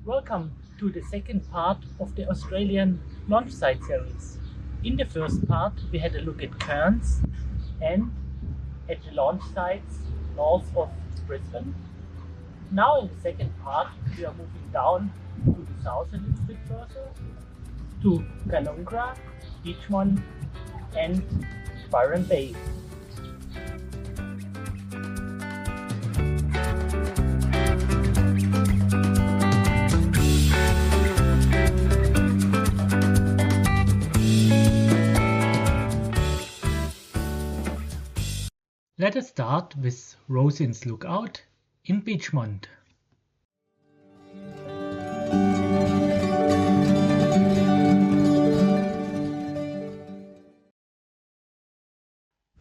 Welcome to the second part of the Australian launch site series. In the first part we had a look at Cairns and at the launch sites north of Brisbane. Now in the second part we are moving down to the south a little bit further to Canungra, Beechmont and Byron Bay. Let us start with Rosin's lookout in Beechmont.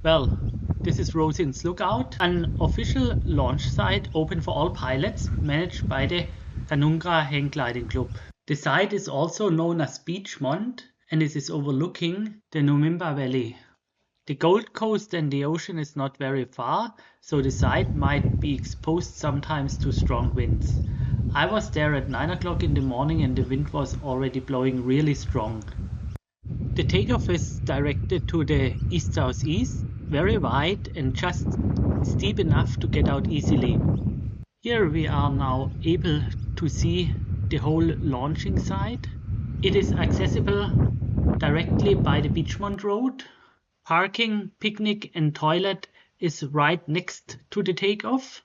Well, this is Rosin's lookout, an official launch site open for all pilots managed by the Canungra hang gliding club. The site is also known as Beechmont and it is overlooking the Noumba Valley. The Gold Coast and the ocean is not very far, so the site might be exposed sometimes to strong winds. I was there at 9 o'clock in the morning and the wind was already blowing really strong. The takeoff is directed to the east-southeast, very wide and just steep enough to get out easily. Here we are now able to see the whole launching site. It is accessible directly by the Beechmont Road. Parking, picnic and toilet is right next to the takeoff.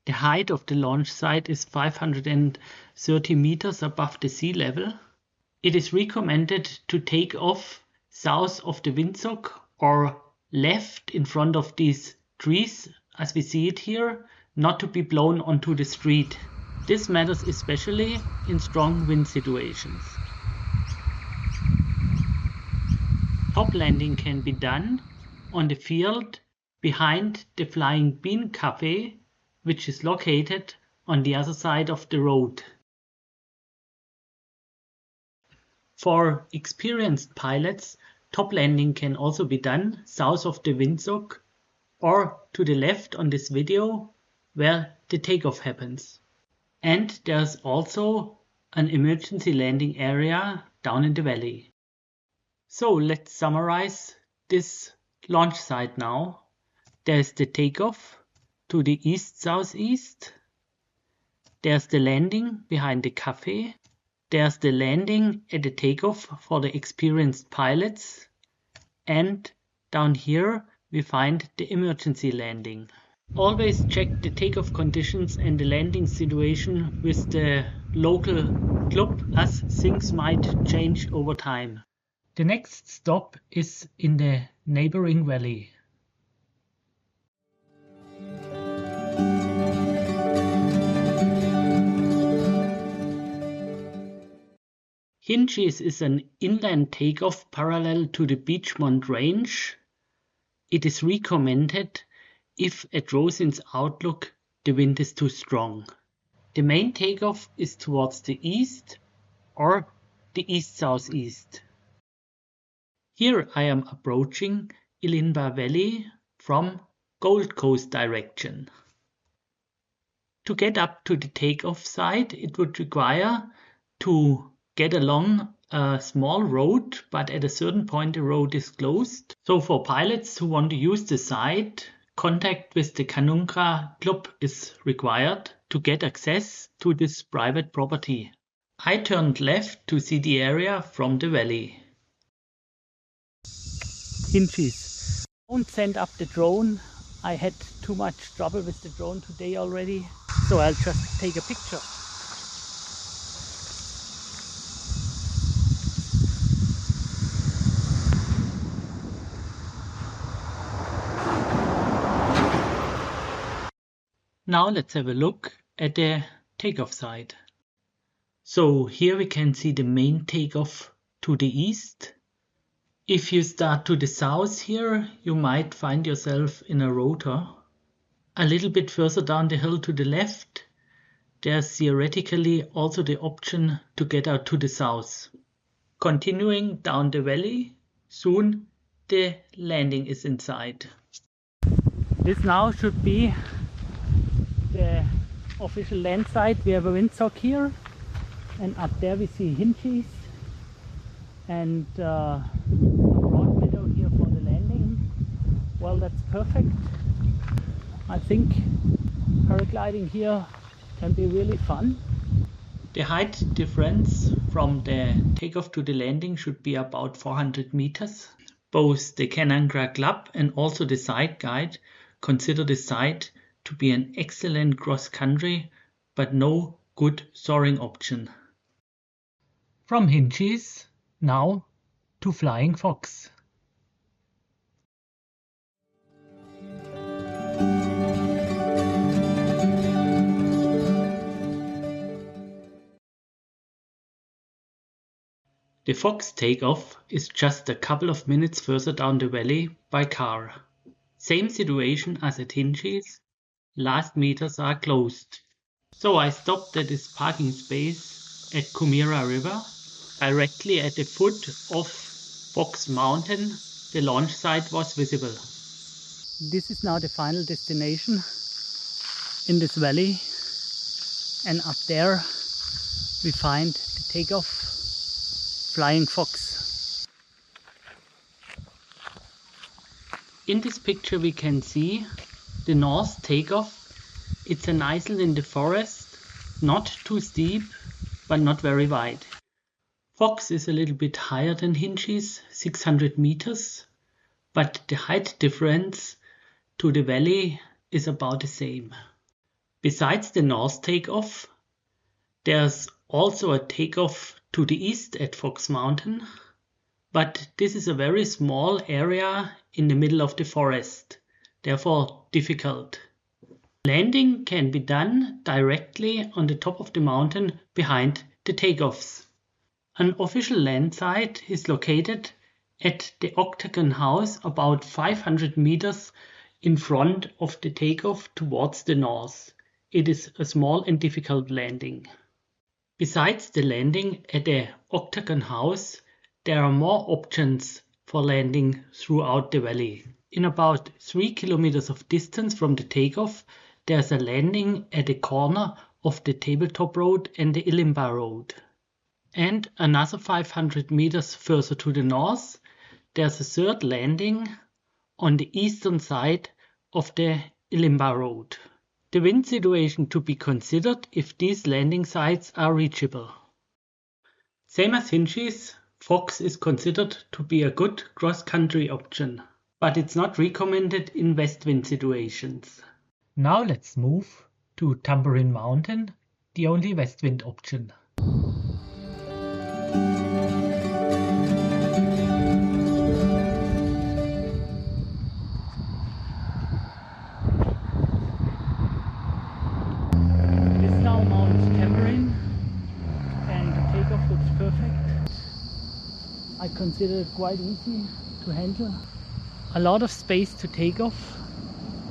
The height of the launch site is 530 meters above the sea level. It is recommended to take off south of the windsock or left in front of these trees as we see it here, not to be blown onto the street. This matters especially in strong wind situations. Top landing can be done on the field behind the Flying Bean Cafe, which is located on the other side of the road. For experienced pilots, top landing can also be done south of the windsock or to the left on this video where the takeoff happens. And there's also an emergency landing area down in the valley. So let's summarize this launch site now. There's the takeoff to the east-southeast. There's the landing behind the cafe. There's the landing at the takeoff for the experienced pilots. And down here we find the emergency landing. Always check the takeoff conditions and the landing situation with the local club as things might change over time. The next stop is in the neighboring valley. Hinchies is an inland takeoff parallel to the Beechmont range. It is recommended if at Rosin's outlook the wind is too strong. The main takeoff is towards the east or the east-southeast. Here I am approaching Ilinba Valley from Gold Coast direction. To get up to the takeoff site, it would require to get along a small road, but at a certain point the road is closed. So for pilots who want to use the site, contact with the Canungra club is required to get access to this private property. I turned left to see the area from the valley. Hinchies. Don't send up the drone. I had too much trouble with the drone today already, so I'll just take a picture. Now let's have a look at the takeoff site. So here we can see the main takeoff to the east. If you start to the south here, you might find yourself in a rotor. A little bit further down the hill to the left, there's theoretically also the option to get out to the south. Continuing down the valley, soon the landing is in sight. This now should be the official land site. We have a windsock here And up there we see Hinchies and a broad meadow here for the landing. Well, that's perfect. I think paragliding here can be really fun. The height difference from the takeoff to the landing should be about 400 meters. Both the Canungra Club and also the site guide consider the site to be an excellent cross-country but no good soaring option. From Hinchies, now to Flying Fox. The Fox takeoff is just a couple of minutes further down the valley by car. Same situation as at Hinchies, last meters are closed. So I stopped at this parking space at Kumira River, directly at the foot of Fox Mountain. The launch site was visible. This is now the final destination in this valley, and up there we find the takeoff Flying Fox. In this picture we can see the north takeoff. It's an island in the forest, not too steep but not very wide. Fox is a little bit higher than Hinchies, 600 meters, but the height difference to the valley is about the same. Besides the north takeoff, there's also a takeoff to the east at Fox Mountain, but this is a very small area in the middle of the forest, therefore difficult. Landing can be done directly on the top of the mountain behind the takeoffs. An official land site is located at the Octagon House about 500 meters in front of the takeoff towards the north. It is a small and difficult landing. Besides the landing at the Octagon House, there are more options for landing throughout the valley. In about 3 kilometers of distance from the takeoff, there's a landing at the corner of the Tabletop Road and the Ilimba Road. And another 500 meters further to the north, there's a third landing on the eastern side of the Ilimba Road. The wind situation to be considered if these landing sites are reachable. Same as Hinchies, Fox is considered to be a good cross-country option, but it's not recommended in west wind situations. Now let's move to Tamborine Mountain, the only west wind option. I consider it quite easy to handle. A lot of space to take off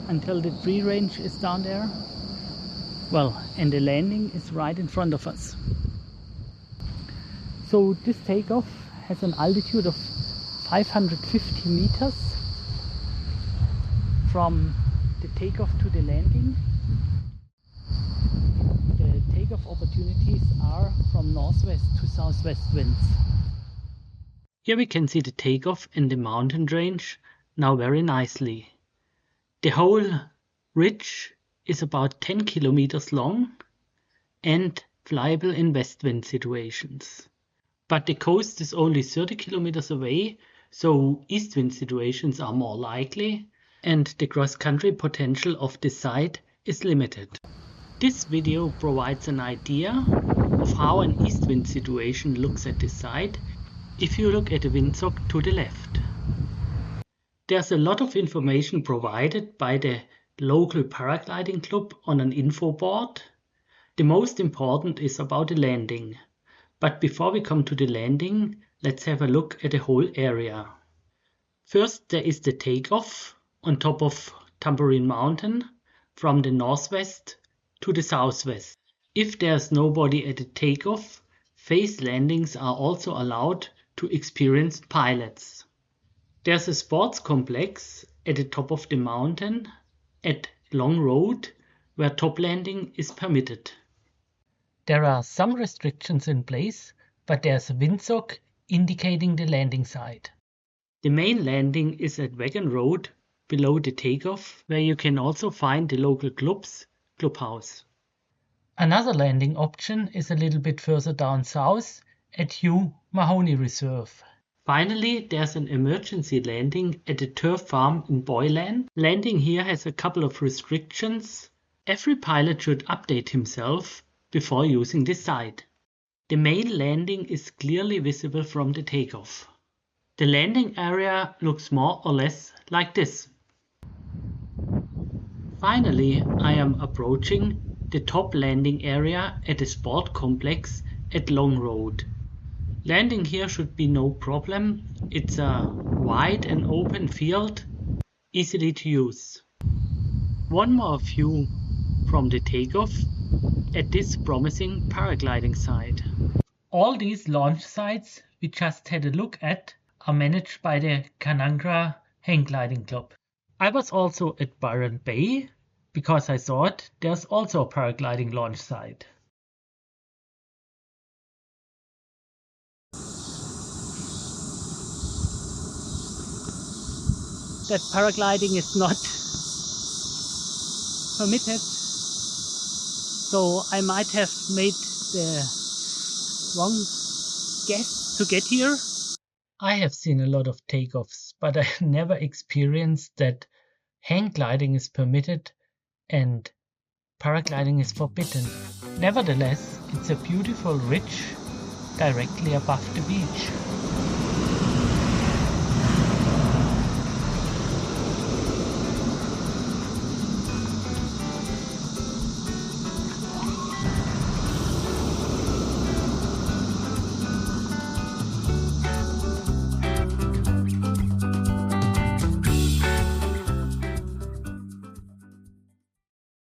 until the tree range is down there. Well, and the landing is right in front of us. So this takeoff has an altitude of 550 meters from the takeoff to the landing. The takeoff opportunities are from northwest to southwest winds. Here we can see the takeoff and the mountain range now very nicely. The whole ridge is about 10 kilometers long and flyable in west wind situations. But the coast is only 30 kilometers away, so east wind situations are more likely and the cross-country potential of this site is limited. This video provides an idea of how an east wind situation looks at this site if you look at the windsock to the left. There's a lot of information provided by the local paragliding club on an info board. The most important is about the landing. But before we come to the landing, let's have a look at the whole area. First, there is the takeoff on top of Tamborine Mountain from the northwest to the southwest. If there's nobody at the takeoff, phase landings are also allowed to experienced pilots. There's a sports complex at the top of the mountain at Long Road where top landing is permitted. There are some restrictions in place, but there's a windsock indicating the landing site. The main landing is at Wagon Road below the takeoff, where you can also find the local clubhouse. Another landing option is a little bit further down south at Hugh Mahoney Reserve. Finally, there's an emergency landing at the turf farm in Boylan. Landing here has a couple of restrictions. Every pilot should update himself before using this site. The main landing is clearly visible from the takeoff. The landing area looks more or less like this. Finally, I am approaching the top landing area at the sport complex at Long Road. Landing here should be no problem. It's a wide and open field, easily to use. One more view from the takeoff at this promising paragliding site. All these launch sites we just had a look at are managed by the Canungra Hang Gliding Club. I was also at Byron Bay because I thought there's also a paragliding launch site. That paragliding is not permitted, so I might have made the wrong guess to get here. I have seen a lot of takeoffs, but I never experienced that hang gliding is permitted and paragliding is forbidden. Nevertheless, it's a beautiful ridge directly above the beach.